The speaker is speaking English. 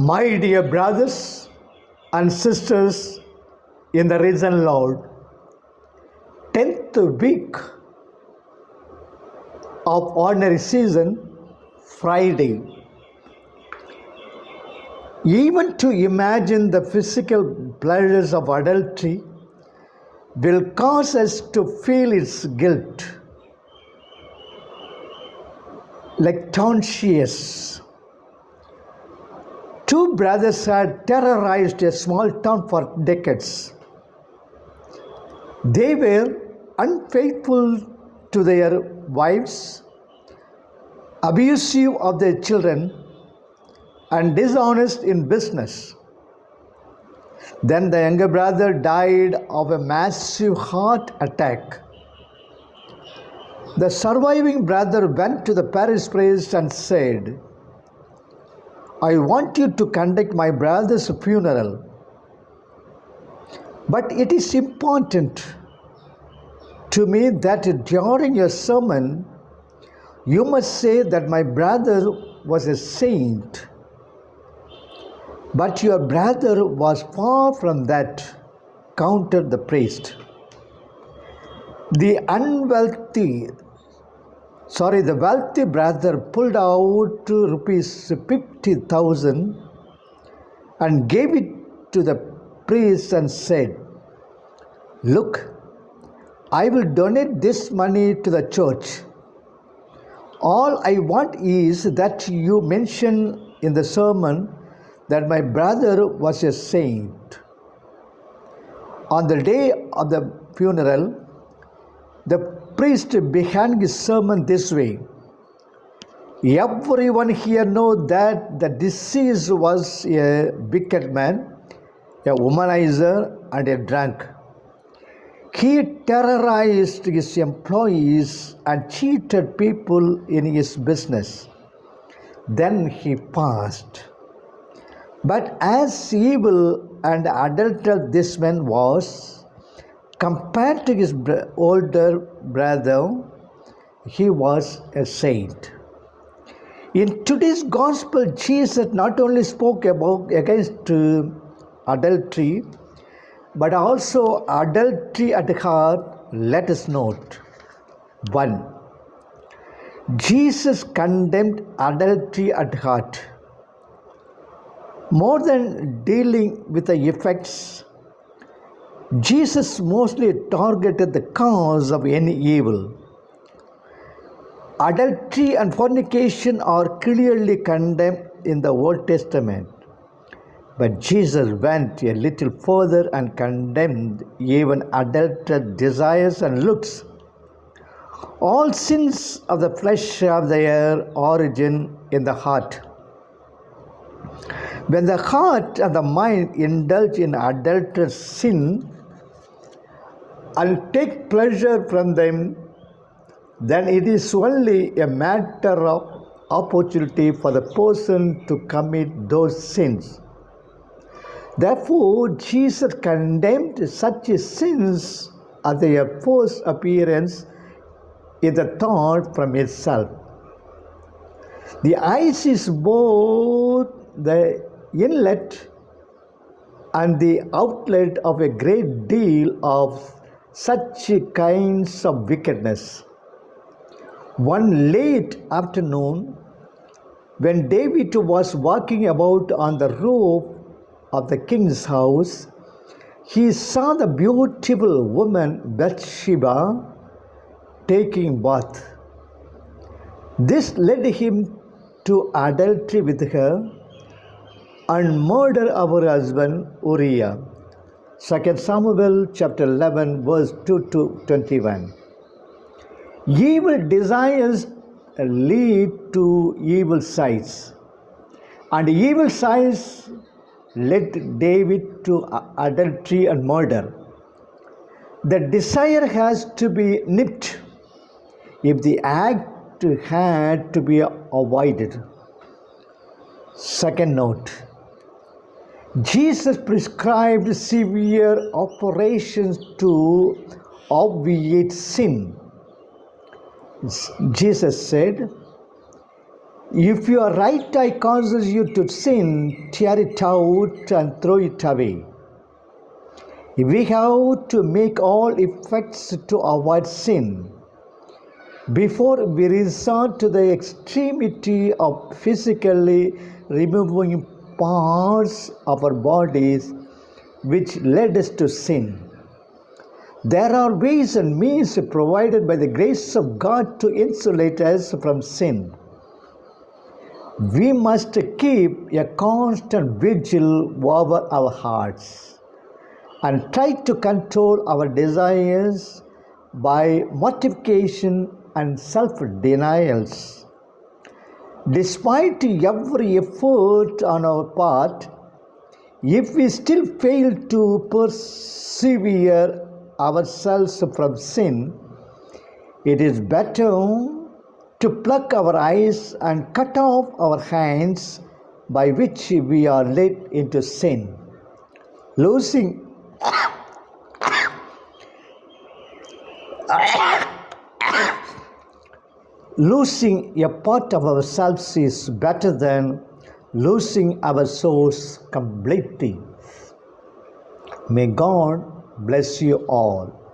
My dear brothers and sisters in the risen Lord, 10th week of ordinary season, Friday. Even to imagine the physical pleasures of adultery will cause us to feel its guilt. Lectentious. Two brothers had terrorized a small town for decades. They were unfaithful to their wives, abusive of their children, and dishonest in business. Then the younger brother died of a massive heart attack. The surviving brother went to the parish priest and said, "I want you to conduct my brother's funeral. But it is important to me that during your sermon, you must say that my brother was a saint. But your brother was far from that," countered the priest. The wealthy brother pulled out rupees 50,000 and gave it to the priest and said, "Look, I will donate this money to the church. All I want is that you mention in the sermon that my brother was a saint." On the day of the funeral, the priest began his sermon this way: "Everyone here knows that the deceased was a wicked man, a womanizer, and a drunk. He terrorized his employees and cheated people in his business. Then he passed. But as evil and adulterous this man was, compared to his older brother, he was a saint." In today's gospel, Jesus not only spoke against adultery, but also adultery at heart. Let us note. 1. Jesus condemned adultery at heart. More than dealing with the effects, Jesus mostly targeted the cause of any evil. Adultery and fornication are clearly condemned in the Old Testament, but Jesus went a little further and condemned even adulterous desires and looks. All sins of the flesh have their origin in the heart. When the heart and the mind indulge in adulterous sin and take pleasure from them, then it is only a matter of opportunity for the person to commit those sins. Therefore, Jesus condemned such sins at their first appearance in the thought from itself. The eyes is both the inlet and the outlet of a great deal of such kinds of wickedness. One late afternoon, when David was walking about on the roof of the king's house, he saw the beautiful woman Bathsheba taking bath. This led him to adultery with her and murder of her husband Uriah. 2 Samuel chapter 11 verse 2 to 21. Evil desires lead to evil sights, and evil sights led David to adultery and murder. The desire has to be nipped if the act had to be avoided. Second note. Jesus prescribed severe operations to obviate sin. Jesus said, If your right eye causes you to sin, tear it out and throw it away. We have to make all efforts to avoid sin before we resort to the extremity of physically removing parts of our bodies which led us to sin. There are ways and means provided by the grace of God to insulate us from sin. We must keep a constant vigil over our hearts and try to control our desires by mortification and self-denials. Despite every effort on our part, if we still fail to persevere ourselves from sin, it is better to pluck our eyes and cut off our hands by which we are led into sin. Losing a part of ourselves is better than losing our souls completely. May God bless you all.